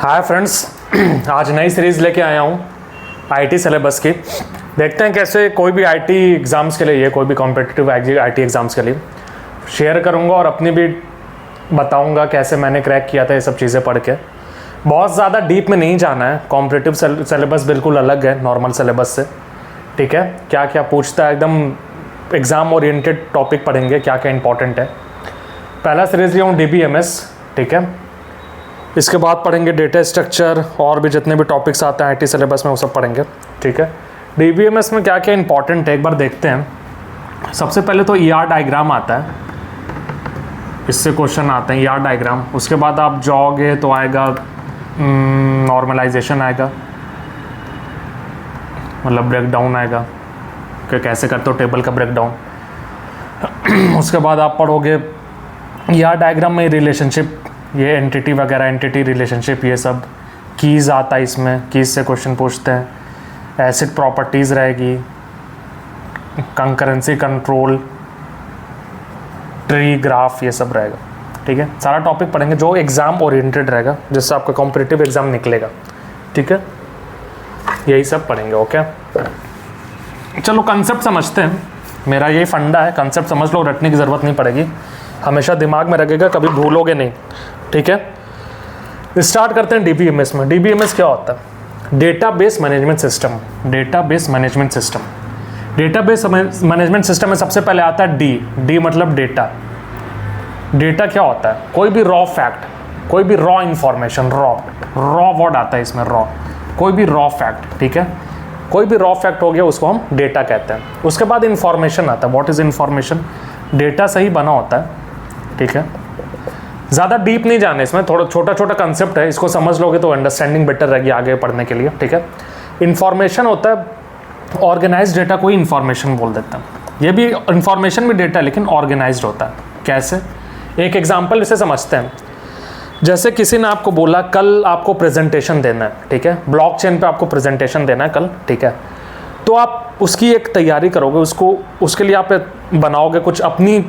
Hi friends, आज नई series लेके आया हूँ आईटी सिलेबस की। देखते हैं कैसे कोई भी आईटी एग्ज़ाम्स के लिए, कोई भी कॉम्पिटिटिव आईटी एग्ज़ाम्स के लिए शेयर करूँगा और अपनी भी बताऊँगा कैसे मैंने क्रैक किया था ये सब चीज़ें पढ़ के। बहुत ज़्यादा डीप में नहीं जाना है, कॉम्पिटिटिव सिलेबस बिल्कुल अलग है नॉर्मल सिलेबस से। ठीक है, क्या क्या पूछता है, एकदम एग्ज़ाम ओरिएंटेड टॉपिक पढ़ेंगे, क्या क्या इंपॉर्टेंट है। पहला सीरीज़ लिया हूँ DBMS। ठीक है, इसके बाद पढ़ेंगे डेटा स्ट्रक्चर और भी जितने भी टॉपिक्स आते हैं आईटी सिलेबस में वो सब पढ़ेंगे। ठीक है, DBMS में क्या क्या इंपॉर्टेंट है एक बार देखते हैं। सबसे पहले तो ER डायग्राम आता है, इससे क्वेश्चन आते हैं ER डायग्राम। उसके बाद आप जाओगे तो आएगा नॉर्मलाइजेशन आएगा, मतलब ब्रेकडाउन आएगा कि कैसे करते हो टेबल का ब्रेकडाउन। उसके बाद आप पढ़ोगे ER डायग्राम में रिलेशनशिप, ये एंटिटी वगैरह, एंटिटी रिलेशनशिप, ये सब कीज़ आता है इसमें, कीज़ से क्वेश्चन पूछते हैं। एसिड प्रॉपर्टीज़ रहेगी, कंकरेंसी कंट्रोल, ट्री ग्राफ, ये सब रहेगा। ठीक है, सारा टॉपिक पढ़ेंगे जो एग्ज़ाम ओरिएंटेड रहेगा, जिससे आपका कॉम्पिटिटिव एग्ज़ाम निकलेगा। ठीक है, यही सब पढ़ेंगे। ओके, चलो कंसेप्ट समझते हैं। मेरा यही फंडा है, कंसेप्ट समझ लो, रटने की ज़रूरत नहीं पड़ेगी, हमेशा दिमाग में रखेगा, कभी भूलोगे नहीं। ठीक है, स्टार्ट करते हैं DBMS में। DBMS क्या होता है? Database management system. Database management system, database management system में सबसे पहले आता है डी मतलब डेटा। डेटा क्या होता है? कोई भी रॉ फैक्ट, कोई भी रॉ इंफॉर्मेशन, रॉ वर्ड आता है इसमें, रॉ, कोई भी रॉ फैक्ट। ठीक है, कोई भी रॉ फैक्ट हो गया उसको हम डेटा कहते हैं। उसके बाद इंफॉर्मेशन आता है। What is information? डेटा से ही बना होता है। ठीक है, ज़्यादा डीप नहीं जाने इसमें, थोड़ा छोटा छोटा कंसेप्ट है, इसको समझ लोगे तो अंडरस्टैंडिंग बेटर रहेगी आगे पढ़ने के लिए। ठीक है, इंफॉर्मेशन होता है ऑर्गेनाइज्ड डेटा को ही इंफॉर्मेशन बोल देते हैं। ये भी इंफॉर्मेशन भी डेटा, लेकिन ऑर्गेनाइज्ड होता है। कैसे? एक एग्जांपल इसे समझते हैं। जैसे किसी ने आपको बोला कल आपको प्रेजेंटेशन देना है। ठीक है, ब्लॉकचेन पे आपको प्रेजेंटेशन देना है कल। ठीक है, तो आप उसकी एक तैयारी करोगे, उसके लिए आप बनाओगे कुछ अपनी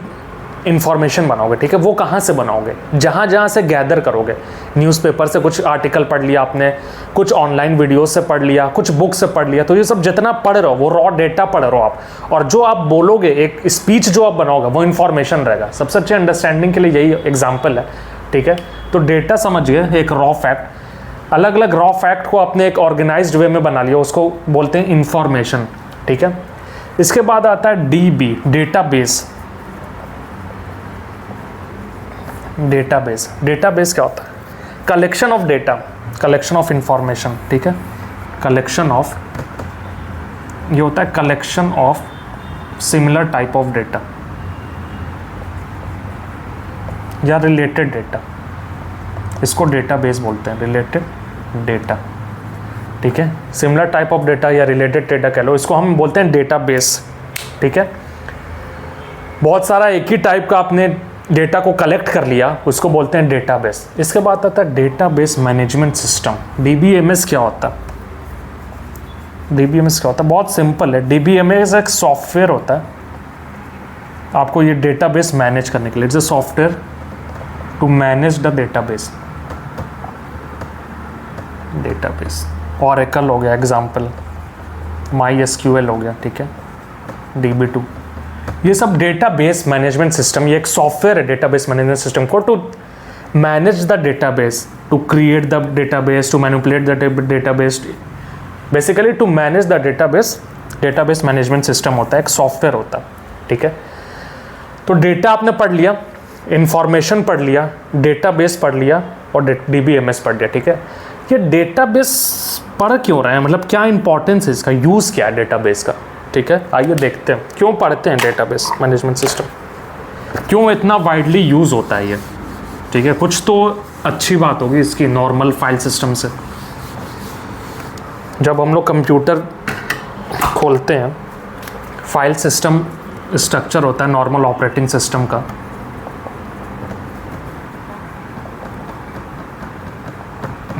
इन्फॉर्मेशन बनाओगे। ठीक है, वो कहाँ से बनाओगे? जहाँ से गैदर करोगे। न्यूज़पेपर से कुछ आर्टिकल पढ़ लिया आपने, कुछ ऑनलाइन वीडियो से पढ़ लिया, कुछ बुक से पढ़ लिया, तो ये सब जितना पढ़ रहे हो वो रॉ डेटा पढ़ रहे हो आप, और जो आप बोलोगे, एक स्पीच जो आप बनाओगे वो इन्फॉर्मेशन रहेगा। सबसे अच्छी अंडरस्टैंडिंग के लिए यही एग्जाम्पल है। ठीक है, तो डेटा समझिए एक रॉ फैक्ट, अलग अलग रॉ फैक्ट को आपने एक ऑर्गेनाइज्ड वे में बना लिया, उसको बोलते हैं इंफॉर्मेशन। ठीक है, इसके बाद आता है DB, डेटाबेस। डेटाबेस क्या होता है? Collection of data, collection of information. ठीक है, कलेक्शन ऑफ, ये होता है collection of similar type of data या रिलेटेड डेटा, इसको डेटाबेस बोलते हैं, रिलेटेड डेटा। ठीक है, सिमिलर टाइप ऑफ डेटा या रिलेटेड डेटा कह लो, इसको हम बोलते हैं डेटाबेस। ठीक है, बहुत सारा एक ही टाइप का आपने डेटा को कलेक्ट कर लिया, उसको बोलते हैं डेटाबेस। इसके बाद आता है डेटाबेस मैनेजमेंट सिस्टम। DBMS क्या होता है? DBMS क्या होता है? बहुत सिंपल है। DBMS एक सॉफ्टवेयर होता है आपको ये डेटाबेस मैनेज करने के लिए। It's a software to manage the database. Oracle हो गया एग्जाम्पल, MySQL हो गया। ठीक है, DB2, ये सब डेटाबेस मैनेजमेंट सिस्टम, ये एक सॉफ्टवेयर है डेटाबेस मैनेजमेंट सिस्टम को, to manage the database, to create the database, to manipulate the database, basically to manage the database management system होता है, एक सॉफ्टवेयर होता है। ठीक है, तो डेटा आपने पढ़ लिया, इंफॉर्मेशन पढ़ लिया, डेटाबेस पढ़ लिया और DBMS पढ़ लिया। ठीक है, ये डेटाबेस पढ़ क्यों रहे हैं, मतलब क्या इंपॉर्टेंस है इसका, यूज़ क्या है डेटाबेस का? ठीक है, आइए देखते हैं क्यों पढ़ते हैं डेटाबेस मैनेजमेंट सिस्टम, क्यों इतना वाइडली यूज़ होता है ये। ठीक है, कुछ तो अच्छी बात होगी इसकी नॉर्मल फाइल सिस्टम से। जब हम लोग कंप्यूटर खोलते हैं, फाइल सिस्टम स्ट्रक्चर होता है नॉर्मल ऑपरेटिंग सिस्टम का।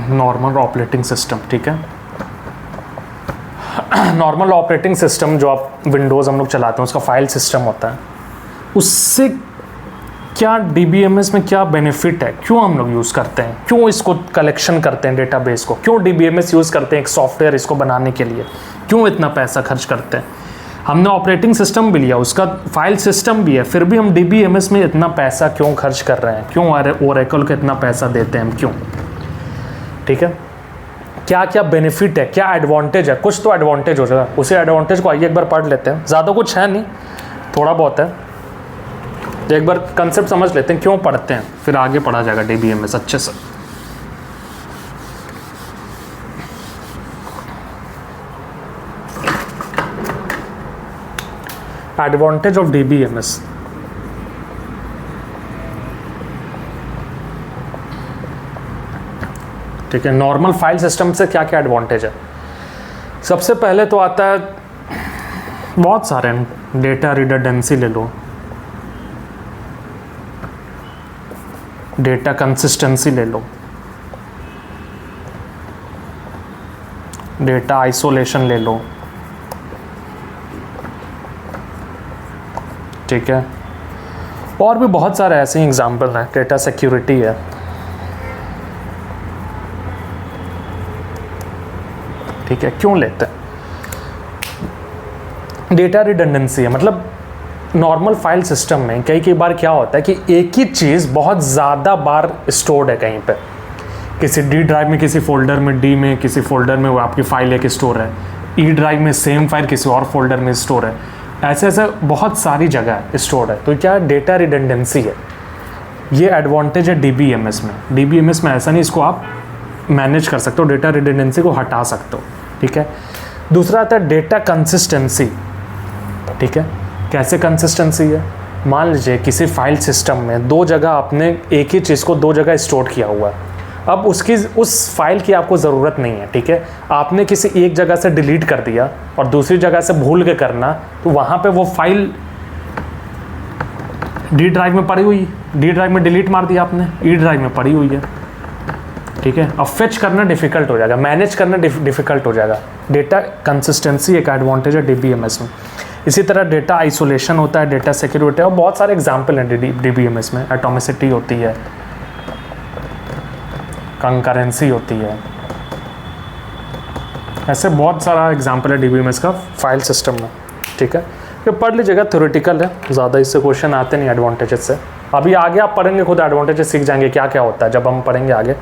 नॉर्मल ऑपरेटिंग सिस्टम, ठीक है, नॉर्मल ऑपरेटिंग सिस्टम जो आप विंडोज़ हम लोग चलाते हैं उसका फाइल सिस्टम होता है। उससे क्या DBMS में क्या बेनिफिट है, क्यों हम लोग यूज़ करते हैं, क्यों इसको कलेक्शन करते हैं डेटाबेस को, क्यों DBMS यूज़ करते हैं एक सॉफ्टवेयर इसको बनाने के लिए, क्यों इतना पैसा खर्च करते हैं। हमने ऑपरेटिंग सिस्टम भी लिया, उसका फाइल सिस्टम भी है, फिर भी हम DBMS में इतना पैसा क्यों खर्च कर रहे हैं, क्यों ओरेकल को इतना पैसा देते हैं हम, क्यों। ठीक है, क्या क्या बेनिफिट है, क्या एडवांटेज है, कुछ तो एडवांटेज हो जाएगा, उसी एडवांटेज को आइए एक बार पढ़ लेते हैं। ज़्यादा कुछ है नहीं, थोड़ा बहुत है, एक बार कंसेप्ट समझ लेते हैं क्यों पढ़ते हैं, फिर आगे पढ़ा जाएगा DBMS अच्छे से। Advantage of DBMS। ठीक है, नॉर्मल फाइल सिस्टम से क्या क्या एडवांटेज है। सबसे पहले तो आता है, बहुत सारे हैं, डेटा रिडंडेंसी ले लो, डेटा कंसिस्टेंसी ले लो, डेटा आइसोलेशन ले लो। ठीक है, और भी बहुत सारे ऐसे एग्जाम्पल हैं, डेटा सिक्योरिटी है। ठीक है, क्यों लेते हैं, डेटा रिडंडेंसी है, मतलब नॉर्मल फाइल सिस्टम में कई बार क्या होता है कि एक ही चीज़ बहुत ज़्यादा बार स्टोर्ड है कहीं पे, किसी डी ड्राइव में, किसी फोल्डर में, डी में, किसी फोल्डर में वो आपकी फाइल एक स्टोर है, ई ड्राइव में सेम फाइल किसी और फोल्डर में स्टोर है, ऐसे ऐसे बहुत सारी जगह स्टोर्ड है। तो क्या डेटा रिडंडेंसी है, ये एडवांटेज है DBMS में। DBMS में ऐसा नहीं, इसको आप मैनेज कर सकते हो, डेटा रिडंडेंसी को हटा सकते हो। ठीक है, दूसरा आता है डेटा कंसिस्टेंसी। ठीक है, कैसे कंसिस्टेंसी है, मान लीजिए किसी फाइल सिस्टम में दो जगह आपने एक ही चीज़ को दो जगह स्टोर किया हुआ है, अब उस फाइल की आपको ज़रूरत नहीं है। ठीक है, आपने किसी एक जगह से डिलीट कर दिया और दूसरी जगह से भूल के करना, तो वहाँ पे वो फाइल डी ड्राइव में पड़ी हुई, डी ड्राइव में डिलीट मार दिया आपने, ई ड्राइव में पड़ी हुई है। ठीक है, अब फेच करना डिफ़िकल्ट हो जाएगा, मैनेज करना डिफ़िकल्ट हो जाएगा। डेटा कंसिस्टेंसी एक एडवांटेज है DBMS में। इसी तरह डेटा आइसोलेशन होता है, डेटा सिक्योरिटी, और बहुत सारे एग्जाम्पल हैं DBMS में। एटॉमिसिटी होती है, कंकरेंसी होती है, ऐसे बहुत सारा एग्जाम्पल है DBMS का फाइल सिस्टम में। ठीक है, ये पढ़ लीजिएगा, थ्योरेटिकल है, ज़्यादा इससे क्वेश्चन आते नहीं एडवांटेजेस से। अभी आगे आप पढ़ेंगे खुद एडवांटेजेस सीख जाएंगे क्या क्या होता है। जब हम पढ़ेंगे आगे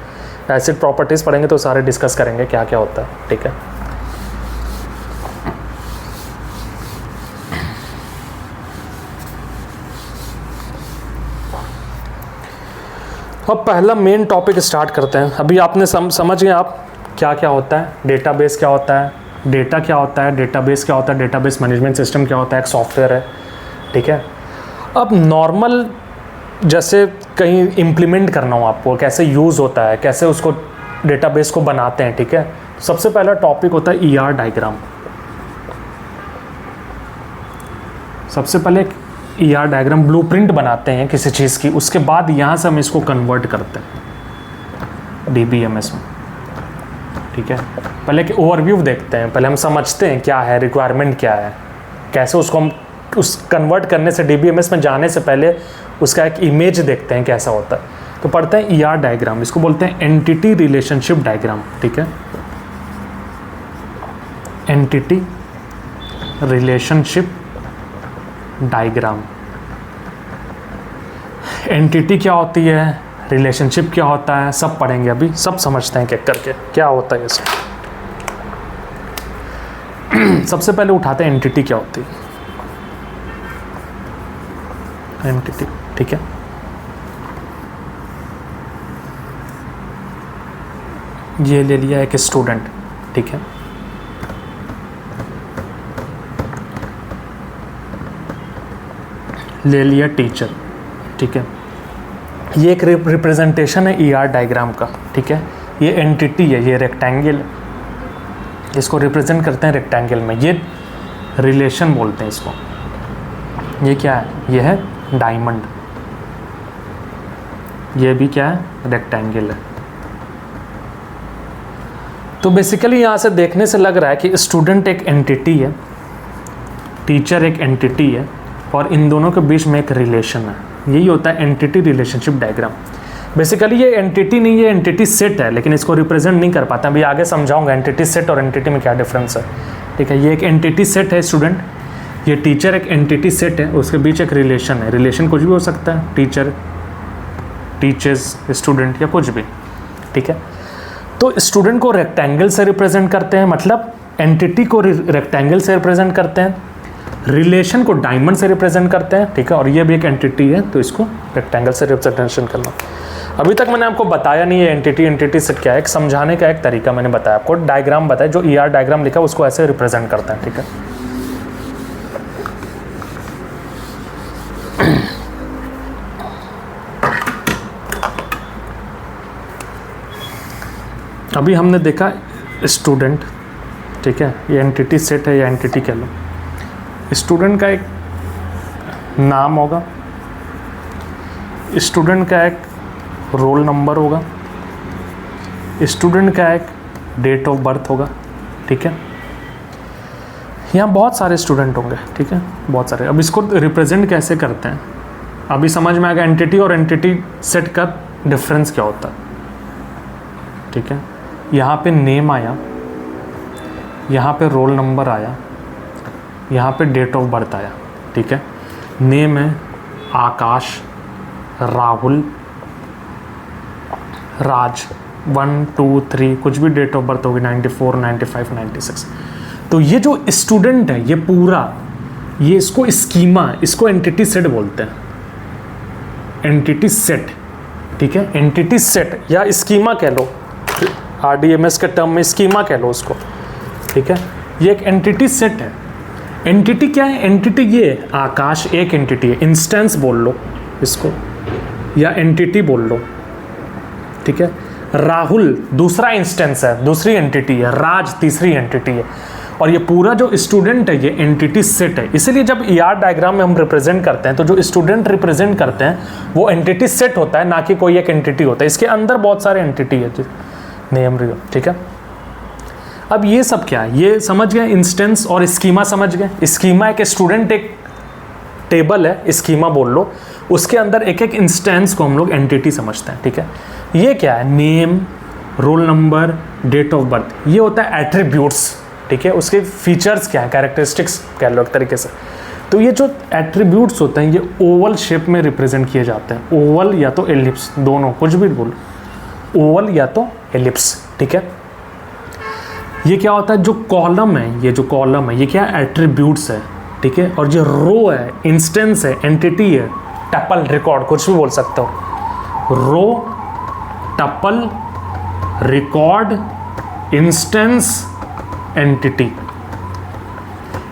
एसिड प्रॉपर्टीज़ पढ़ेंगे तो सारे डिस्कस करेंगे क्या क्या होता है। ठीक है, अब पहला मेन टॉपिक स्टार्ट करते हैं। अभी आपने समझ गए आप क्या क्या होता है, डेटाबेस क्या होता है, डेटा क्या होता है, डेटाबेस क्या होता है, डेटाबेस मैनेजमेंट सिस्टम क्या होता है, एक सॉफ्टवेयर है। ठीक है, अब नॉर्मल जैसे कहीं इम्प्लीमेंट करना हो आपको, कैसे यूज़ होता है, कैसे उसको डेटाबेस को बनाते हैं। ठीक है, सबसे पहला टॉपिक होता है ER डायग्राम। सबसे पहले ER डायग्राम ब्लूप्रिंट बनाते हैं किसी चीज़ की, उसके बाद यहाँ से हम इसको कन्वर्ट करते हैं DBMS में। ठीक है, पहले कि ओवरव्यू देखते हैं, पहले हम समझते हैं क्या है, रिक्वायरमेंट क्या है, कैसे उसको हम उस कन्वर्ट करने से DBMS में जाने से पहले उसका एक इमेज देखते हैं कैसा होता है। तो पढ़ते हैं ER डायग्राम, इसको बोलते हैं एंटिटी रिलेशनशिप डायग्राम। ठीक है, एंटिटी रिलेशनशिप डायग्राम। एंटिटी क्या होती है, रिलेशनशिप क्या होता है, सब पढ़ेंगे अभी, सब समझते हैं एक करके क्या होता है ये सब। सबसे पहले उठाते हैं एंटिटी क्या होती है, एंटिटी। ठीक है, ये ले लिया एक स्टूडेंट। ठीक है, ले लिया टीचर। ठीक है, ये एक रिप्रेजेंटेशन है ER डायग्राम का। ठीक है, ये एंटिटी है, ये रेक्टेंगल, इसको रिप्रेजेंट करते हैं रेक्टेंगल में, ये रिलेशन बोलते हैं इसको। ये क्या है, ये है डायमंड, ये भी क्या है, रेक्टेंगल है। तो बेसिकली यहाँ से देखने से लग रहा है कि स्टूडेंट एक एंटिटी है, टीचर एक एंटिटी है, और इन दोनों के बीच में एक रिलेशन है। यही होता है एंटिटी रिलेशनशिप डायग्राम। बेसिकली ये एंटिटी नहीं, ये एंटिटी सेट है, लेकिन इसको रिप्रेजेंट नहीं कर पाते। अभी आगे समझाऊंगा एंटिटी सेट और एंटिटी में क्या डिफरेंस है। ठीक है, ये एक एंटिटी सेट है स्टूडेंट, ये टीचर एक एंटिटी सेट है, उसके बीच एक रिलेशन है। रिलेशन कुछ भी हो सकता है, टीचर, टीचर्स, स्टूडेंट या कुछ भी। ठीक है, तो स्टूडेंट को रेक्टेंगल से रिप्रेजेंट करते हैं, मतलब एंटिटी को रेक्टेंगल से रिप्रेजेंट करते हैं, रिलेशन को डायमंड से रिप्रेजेंट करते हैं। ठीक है, और ये भी एक एंटिटी है, तो इसको रेक्टेंगल से रिप्रेजेंटेशन करना। अभी तक मैंने आपको बताया नहीं है एंटिटी सेट क्या है, एक समझाने का एक तरीका मैंने बताया आपको, डायग्राम बताया, जो ER डायग्राम लिखा उसको ऐसे रिप्रेजेंट करता है। ठीक है, अभी हमने देखा स्टूडेंट। ठीक है, ये एंटिटी सेट है या एंटिटी कह लो। स्टूडेंट का एक नाम होगा, स्टूडेंट का एक रोल नंबर होगा, स्टूडेंट का एक डेट ऑफ बर्थ होगा। ठीक है, यहाँ बहुत सारे स्टूडेंट होंगे। ठीक है, बहुत सारे। अब इसको रिप्रेजेंट कैसे करते हैं, अभी समझ में आएगा एंटिटी और एंटिटी सेट का डिफरेंस क्या होता है। ठीक है, यहाँ पे नेम आया, यहाँ पे रोल नंबर आया, यहाँ पे डेट ऑफ बर्थ आया। ठीक है, नेम है आकाश, राहुल, राज, 1 2 3 कुछ भी डेट ऑफ बर्थ होगी, 94 95 96। तो ये जो स्टूडेंट है, ये पूरा, ये इसको स्कीमा, इसको एंटिटी सेट बोलते हैं, एंटिटी सेट। ठीक है, एंटिटी सेट या स्कीमा कह लो, RDMS के टर्म में स्कीमा कह लो उसको। ठीक है, ये एक एंटिटी सेट है। एंटिटी क्या है, एंटिटी ये है, आकाश एक एंटिटी है, इंस्टेंस बोल लो इसको, या एंटिटी बोल लो। ठीक है, राहुल दूसरा इंस्टेंस है, दूसरी एंटिटी है, राज तीसरी एंटिटी है, और ये पूरा जो स्टूडेंट है ये एंटिटी सेट है। इसीलिए जब ER डायग्राम में हम रिप्रेजेंट करते हैं तो जो स्टूडेंट रिप्रेजेंट करते हैं वो एंटिटी सेट होता है, ना कि कोई एक एंटिटी होता है। इसके अंदर बहुत सारे एंटिटी है, नेम। ठीक है, अब ये सब क्या है, ये समझ गए, इंस्टेंस और स्कीमा समझ गए। स्कीमा एक स्टूडेंट एक टेबल है, स्कीमा बोल लो, उसके अंदर एक एक इंस्टेंस को हम लोग एंटिटी समझते हैं। ठीक है, ये क्या है, name, roll number, date of birth, ये होता है एट्रीब्यूट्स। ठीक है, उसके फीचर्स क्या है, कैरेक्टरिस्टिक्स कह लो एक तरीके से। तो ये जो एट्रीब्यूट्स होते हैं ये ओवल शेप में रिप्रेजेंट किए जाते हैं, ओवल या तो एलिप्स, दोनों, कुछ भी बोलो, ओवल या तो एलिप्स। ठीक है, ये क्या होता है, जो कॉलम है, ये जो कॉलम है ये क्या है, एट्रीब्यूट्स है। ठीक है, और जो रो है, इंस्टेंस है, एंटिटी है, टपल, रिकॉर्ड, कुछ भी बोल सकते हो। रो, टपल, रिकॉर्ड, इंस्टेंस, एंटिटी,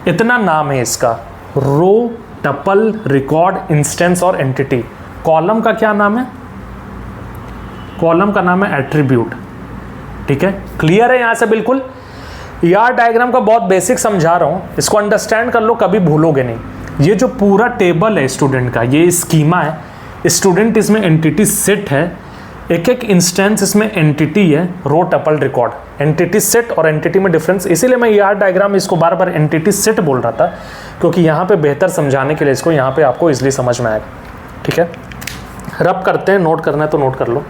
इतना नाम है इसका, रो, टपल, रिकॉर्ड, इंस्टेंस और एंटिटी। कॉलम का क्या नाम है, कॉलम का नाम है एट्रीब्यूट। ठीक है, क्लियर है यहाँ से बिल्कुल। ER डायग्राम का बहुत बेसिक समझा रहा हूँ, इसको अंडरस्टैंड कर लो, कभी भूलोगे नहीं। ये जो पूरा टेबल है स्टूडेंट का, ये स्कीमा है, स्टूडेंट इसमें एंटिटी सेट है, एक एक इंस्टेंस इसमें एंटिटी है, रो, टपल, रिकॉर्ड। एंटिटी सेट और एंटिटी में डिफरेंस, इसीलिए मैं ER डायग्राम इसको बार बार एंटिटी सेट बोल रहा था, क्योंकि यहाँ पे बेहतर समझाने के लिए इसको यहाँ पे आपको इजिली समझ में आएगा। ठीक है, रब करते हैं, नोट करना है तो नोट कर लो।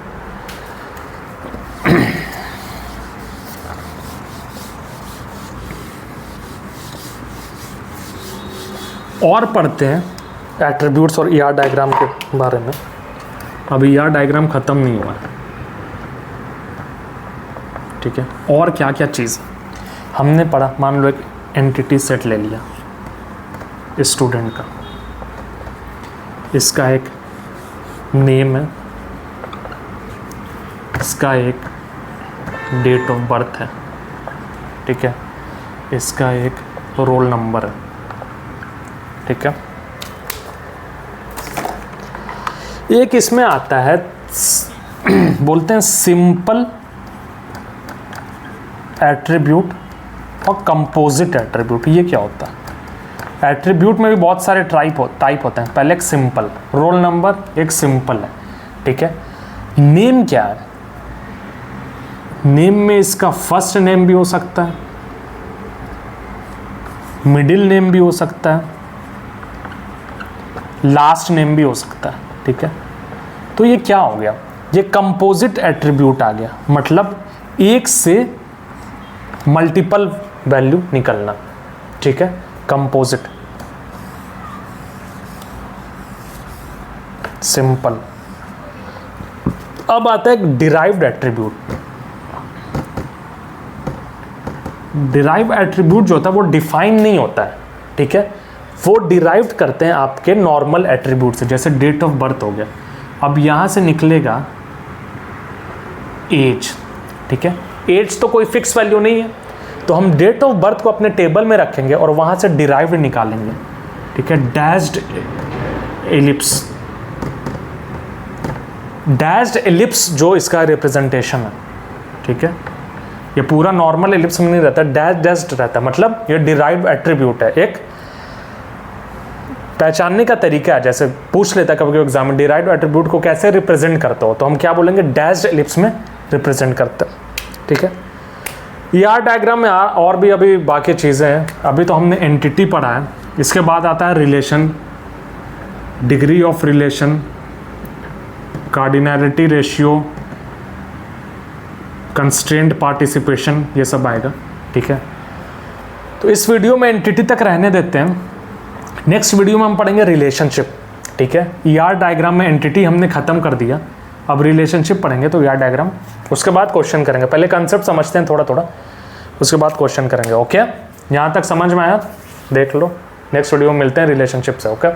और पढ़ते हैं एट्रीब्यूट्स और ER डायग्राम के बारे में। अभी ER डायग्राम ख़त्म नहीं हुआ है। ठीक है, और क्या क्या चीज़ हमने पढ़ा, मान लो एक एंटिटी सेट ले लिया स्टूडेंट का, इसका एक नेम है, इसका एक डेट ऑफ बर्थ है। ठीक है, इसका एक रोल नंबर है। ठीक है, एक इसमें आता है बोलते हैं सिंपल एट्रीब्यूट और कंपोजिट एट्रीब्यूट। ये क्या होता है, एट्रीब्यूट में भी बहुत सारे टाइप होते हैं। पहले एक सिंपल, रोल नंबर एक सिंपल है। ठीक है, नेम क्या है, नेम में इसका फर्स्ट नेम भी हो सकता है, मिडिल नेम भी हो सकता है, लास्ट नेम भी हो सकता है। ठीक है। तो ये क्या हो गया, ये कंपोजिट एट्रीब्यूट आ गया, मतलब एक से मल्टीपल वैल्यू निकलना, ठीक है, कंपोजिट। सिंपल। अब आता है डिराइव्ड एट्रीब्यूट। डिराइव एट्रीब्यूट जो होता है वो डिफाइन नहीं होता है, ठीक है, वो डिराइव्ड करते हैं आपके नॉर्मल एट्रीब्यूट से, जैसे डेट ऑफ बर्थ हो गया। अब यहाँ से निकलेगा एज, ठीक है, एज तो कोई फिक्स वैल्यू नहीं है, तो हम डेट ऑफ बर्थ को अपने टेबल में रखेंगे और वहाँ से डिराइव्ड निकालेंगे, ठीक है। डैश्ड एलिप्स, डैश्ड एलिप्स जो इसका रिप्रेजेंटेशन है, ठीक है, ये पूरा नॉर्मल एलिप्स में नहीं रहता, डैश्ड रहता है, मतलब ये डिराइव्ड एट्रीब्यूट है, एक पहचानने का तरीका है। जैसे पूछ लेता है कभी कभी एग्जाम में, डिराइव्ड एट्रीब्यूट को कैसे रिप्रेजेंट करते हो, तो हम क्या बोलेंगे, डैश्ड एलिप्स में रिप्रेजेंट करते हैं, ठीक है। ER डायग्राम में और भी अभी बाकी चीज़ें हैं, अभी तो हमने एंटिटी पढ़ा है, इसके बाद आता है relation, degree of relation, cardinality ratio, constraint participation, ये सब आएगा, ठीक है। तो इस वीडियो में एंटिटी तक रहने देते हैं, नेक्स्ट वीडियो में हम पढ़ेंगे रिलेशनशिप, ठीक है। ER डायग्राम में एंटिटी हमने खत्म कर दिया, अब रिलेशनशिप पढ़ेंगे, तो ER डायग्राम, उसके बाद क्वेश्चन करेंगे। पहले कंसेप्ट समझते हैं थोड़ा थोड़ा, उसके बाद क्वेश्चन करेंगे, ओके। यहाँ तक समझ में आया, देख लो, नेक्स्ट वीडियो में मिलते हैं रिलेशनशिप से, ओके।